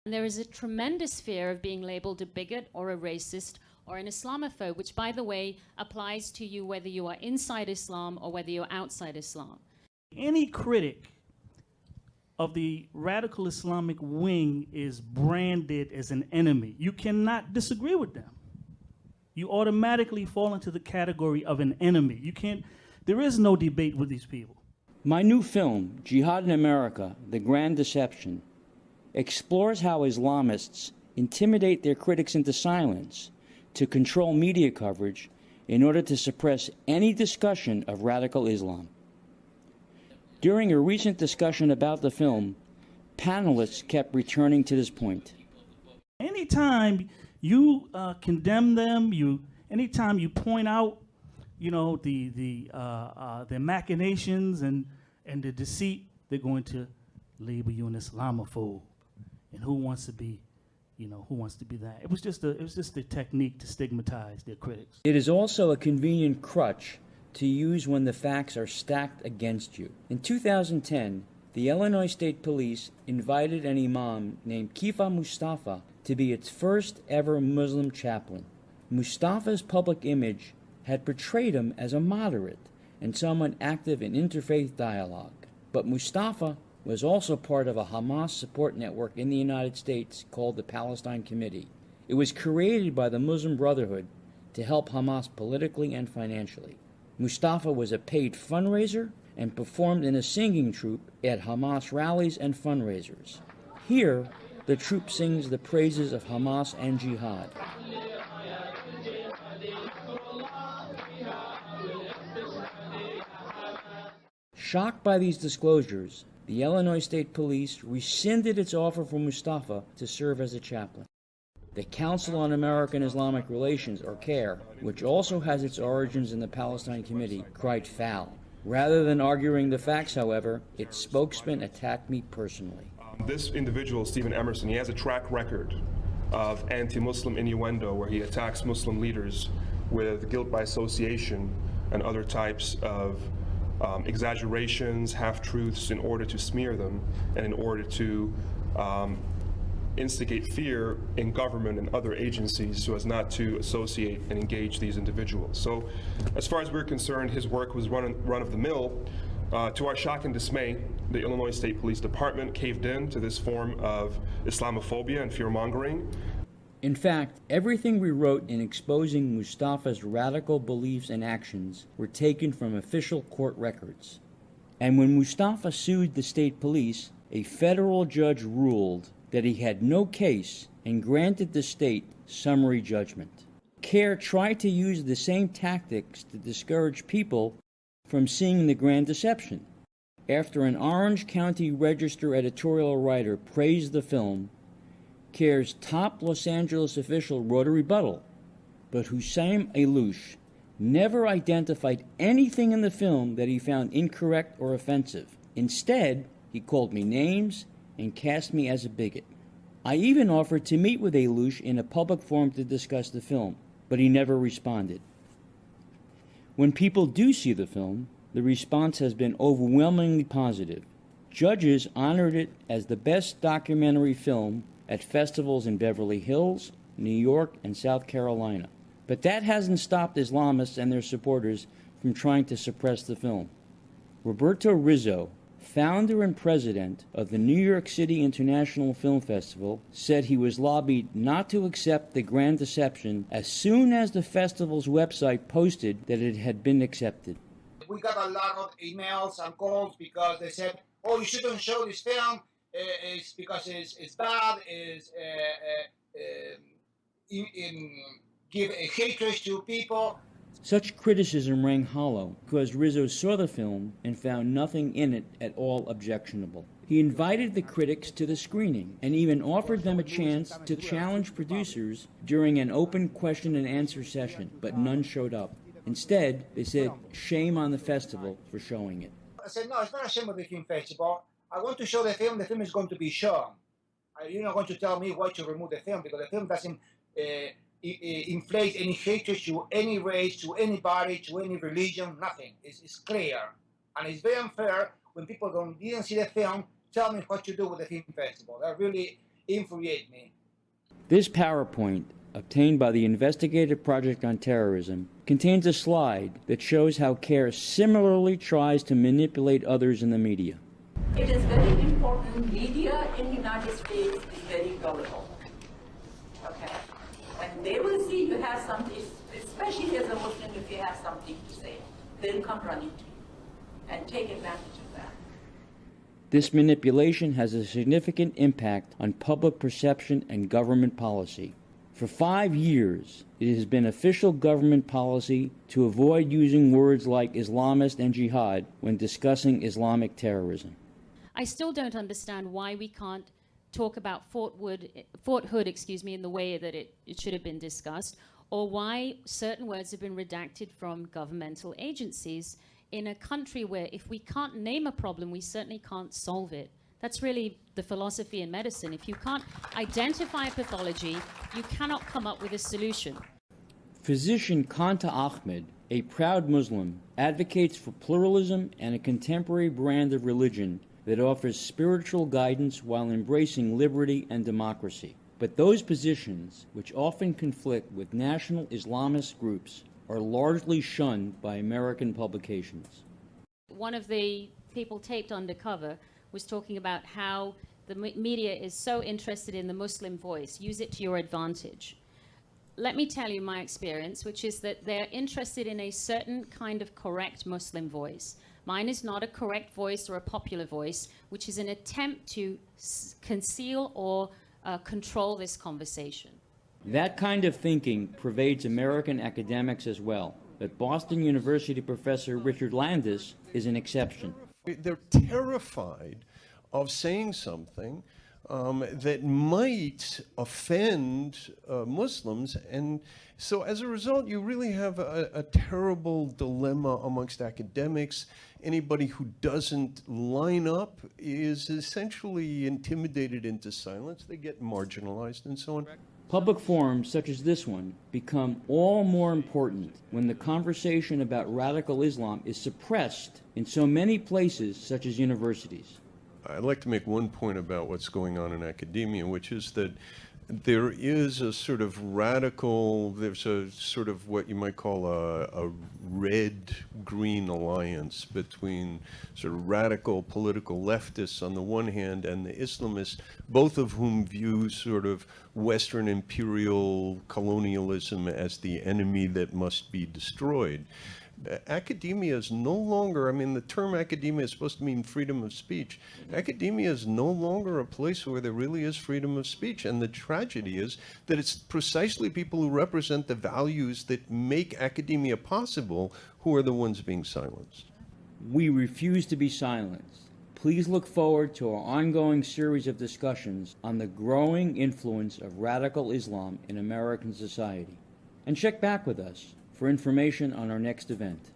There is a tremendous fear of being labeled a bigot or a racist or an Islamophobe, which, by the way, applies to you whether you are inside Islam or whether you're outside Islam. Any critic of the radical Islamic wing is branded as an enemy. You cannot disagree with them. You automatically fall into the category of an enemy. You can't, there is no debate with these people. My new film, Jihad in America, The Grand Deception, explores how Islamists intimidate their critics into silence to control media coverage in order to suppress any discussion of radical Islam. During a recent discussion about the film, panelists kept returning to this point. Anytime you condemn them, anytime you point out, the machinations and the deceit, they're going to label you an Islamophobe. And who wants to be that? It was just a technique to stigmatize their critics. It is also a convenient crutch to use when the facts are stacked against you. In 2010, the Illinois State Police invited an imam named Kifa Mustafa to be its first ever Muslim chaplain. Mustafa's public image had portrayed him as a moderate and someone active in interfaith dialogue. But Mustafa was also part of a Hamas support network in the United States called the Palestine Committee. It was created by the Muslim Brotherhood to help Hamas politically and financially. Mustafa was a paid fundraiser and performed in a singing troupe at Hamas rallies and fundraisers. Here, the troupe sings the praises of Hamas and jihad. Shocked by these disclosures, the Illinois State Police rescinded its offer for Mustafa to serve as a chaplain. The Council on American Islamic Relations, or CAIR, which also has its origins in the Palestine Committee, cried foul. Rather than arguing the facts, however, its spokesman attacked me personally. This individual, Stephen Emerson, he has a track record of anti-Muslim innuendo where he attacks Muslim leaders with guilt by association and other types of exaggerations, half-truths in order to smear them and in order to instigate fear in government and other agencies so as not to associate and engage these individuals. So as far as we're concerned, his work was run-of-the-mill. To our shock and dismay, the Illinois State Police Department caved in to this form of Islamophobia and fear-mongering. In fact, everything we wrote in exposing Mustafa's radical beliefs and actions were taken from official court records. And when Mustafa sued the state police, a federal judge ruled that he had no case and granted the state summary judgment. CAIR tried to use the same tactics to discourage people from seeing The Grand Deception. After an Orange County Register editorial writer praised the film, CAIR's top Los Angeles official wrote a rebuttal, but Hussein Alouche never identified anything in the film that he found incorrect or offensive. Instead, he called me names and cast me as a bigot. I even offered to meet with Alouche in a public forum to discuss the film, but he never responded. When people do see the film, the response has been overwhelmingly positive. Judges honored it as the best documentary film at festivals in Beverly Hills, New York, and South Carolina. But that hasn't stopped Islamists and their supporters from trying to suppress the film. Roberto Rizzo, founder and president of the New York City International Film Festival, said he was lobbied not to accept The Grand Deception as soon as the festival's website posted that it had been accepted. We got a lot of emails and calls because they said, oh, you shouldn't show this film, it's because it's bad, give a hatred to people. Such criticism rang hollow because Rizzo saw the film and found nothing in it at all objectionable. He invited the critics to the screening and even offered them a chance to challenge producers during an open question and answer session, but none showed up. Instead, they said, shame on the festival for showing it. I said, no, it's not a shame of the film festival. I want to show the film is going to be shown. You're not going to tell me why to remove the film because the film doesn't inflate any hatred to any race, to anybody, to any religion, nothing. It's clear. And it's very unfair when people didn't see the film, tell me what to do with the film festival. That really infuriate me. This PowerPoint, obtained by the Investigative Project on Terrorism, contains a slide that shows how CAIR similarly tries to manipulate others in the media. It is very important. Media in the United States is very gullible. Okay? When they will see you have something, especially as a Muslim, if you have something to say, they'll come running to you and take advantage of that. This manipulation has a significant impact on public perception and government policy. For 5 years, it has been official government policy to avoid using words like Islamist and jihad when discussing Islamic terrorism. I still don't understand why we can't talk about Fort Hood, in the way that it should have been discussed, or why certain words have been redacted from governmental agencies in a country where if we can't name a problem, we certainly can't solve it. That's really the philosophy in medicine. If you can't identify a pathology, you cannot come up with a solution. Physician Kanta Ahmed, a proud Muslim, advocates for pluralism and a contemporary brand of religion that offers spiritual guidance while embracing liberty and democracy. But those positions, which often conflict with national Islamist groups, are largely shunned by American publications. One of the people taped undercover was talking about how the media is so interested in the Muslim voice. Use it to your advantage. Let me tell you my experience, which is that they're interested in a certain kind of correct Muslim voice. Mine is not a correct voice or a popular voice, which is an attempt to conceal or control this conversation. That kind of thinking pervades American academics as well, but Boston University professor Richard Landis is an exception. They're terrified of saying something that might offend Muslims, and so as a result you really have a terrible dilemma amongst academics. Anybody who doesn't line up is essentially intimidated into silence. They get marginalized and so on. Public forums such as this one become all more important when the conversation about radical Islam is suppressed in so many places such as universities. I'd like to make one point about what's going on in academia, which is that there is a sort of radical, there's a sort of what you might call a red-green alliance between sort of radical political leftists on the one hand and the Islamists, both of whom view sort of Western imperial colonialism as the enemy that must be destroyed. Academia is no longer, I mean, the term academia is supposed to mean freedom of speech. Academia is no longer a place where there really is freedom of speech. And the tragedy is that it's precisely people who represent the values that make academia possible who are the ones being silenced. We refuse to be silenced. Please look forward to our ongoing series of discussions on the growing influence of radical Islam in American society. And check back with us for information on our next event.